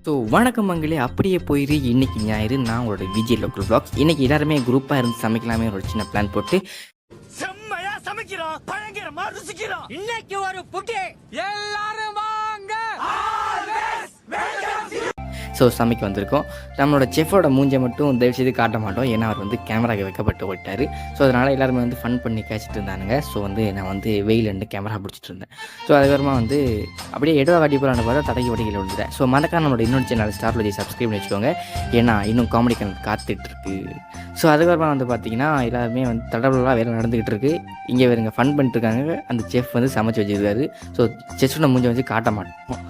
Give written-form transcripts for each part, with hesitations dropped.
So வணக்கம் மங்களே, அப்படியே போயிரு. இன்னைக்கு ஞாயிறு, நான் உங்களோட விஜய் லோக்கல் vlogs. இன்னைக்கு எல்லாருமே குரூப்பாக இருந்து சமைக்கலாமே ஒரு சின்ன பிளான் போட்டு செம்மையா சமைக்கிறோம், பயங்கரமா ருசிக்கிறோம். இன்னைக்கு ஒரு புட்டி எல்லாரும் வாங்க. ஸோ சமைக்க வந்திருக்கோம். நம்மளோட செஃபோட மூஞ்சை மட்டும் தயவுசெய்து காட்ட மாட்டோம், ஏன்னா அவர் வந்து கேமராக்கு வைக்கப்பட்டு ஓட்டார். ஸோ அதனால் எல்லாருமே வந்து ஃபன் பண்ணி காய்ச்சிட்டு இருந்தானுங்க. ஸோ வந்து நான் வந்து வெயிலேருந்து கேமரா பிடிச்சிட்டு இருந்தேன். ஸோ அதுக்கப்புறமா வந்து அப்படியே இடவா காட்டி போகலான்னு பார்த்தா தடக்கி வடிகள் விழுந்துட்டேன். ஸோ மறக்காம நம்மளோட இன்னொரு சேனல் ஸ்டார்லஜி சப்ஸ்கிரைப் பண்ணி வச்சுக்கோங்க, ஏன்னா இன்னும் காமெடி சேனல் காத்துட்ருக்கு. ஸோ அதுக்கப்புறமா வந்து பார்த்திங்கன்னா எல்லாருமே வந்து தடவுலாம் வேலை நடந்துக்கிட்டு இருக்குது. இங்கே வேறுங்க ஃபன் பண்ணிட்டுருக்காங்க. அந்த செஃப் வந்து சமைச்சு வச்சுருக்காரு. ஸோ செஃப்னோட மூஞ்சை வச்சு காட்ட மாட்டோம்.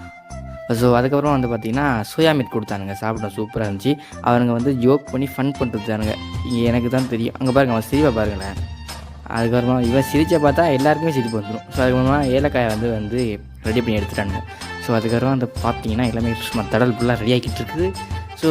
ஸோ அதுக்கப்புறம் வந்து பார்த்திங்கன்னா சோயா மீட் கொடுத்தானுங்க, சாப்பிட்டோம், சூப்பராக இருந்துச்சு. அவனுங்க வந்து ஜோக் பண்ணி ஃபன் பண்ணிட்டுருந்தானுங்க. இங்கே எனக்கு தான் தெரியும், அங்கே பாருங்கள் அவன் சிரிப்பை பாருங்களேன். அதுக்கப்புறமா இவன் சிரிச்சை பார்த்தா எல்லாருக்குமே சிரிப்பு வந்துடும். ஸோ அதுக்கப்புறமா ஏலக்காயை வந்து ரெடி பண்ணி எடுத்துட்டானுங்க. ஸோ அதுக்கப்புறம் வந்து பார்த்தீங்கன்னா எல்லாமே சும்மா தடல் ஃபுல்லாக ரெடி ஆகிக்கிட்டு இருக்குது. ஸோ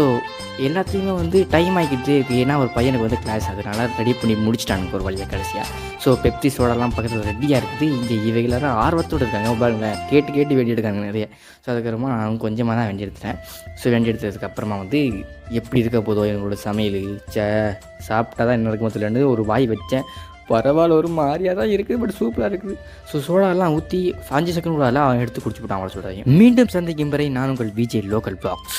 எல்லாத்தையுமே வந்து டைம் ஆகிக்கிட்டு இருக்குது, ஏன்னா ஒரு பையனுக்கு வந்து கிளாஸ், அதனால ரெடி பண்ணி முடிச்சிட்டானுங்க ஒரு வழியாக கடைசியாக. ஸோ பெப்சி சோடாலாம் பக்கத்தில் ரெடியாக இருக்குது. இங்கே இவைகளாம் ஆர்வத்தோடு இருக்காங்க பாருங்களேன், கேட்டு வெண்டி எடுக்காங்க நிறைய. ஸோ அதுக்கப்புறமா நான் கொஞ்சமாக தான் வெண்டி எடுத்துட்டேன். ஸோ வெண்டி எடுத்ததுக்கப்புறமா வந்து எப்படி இருக்க போதோ எங்களோட சமையல் சாப்பிட்டா தான் என்ன இருக்குமோ தெரியலன்னு ஒரு வாய் வச்சேன். பரவாயில்ல, ஒரு மாதிரியாக தான் இருக்குது, பட் சூப்பராக இருக்குது. ஸோ சோடாலாம் ஊற்றி 5 செகண்ட் கூட அவன் எடுத்து குடிச்சு போட்டான். அவளை சோடாதையும். மீண்டும் சந்திக்கும் வரை நான் உங்கள் விஜய் லோக்கல் vlogs.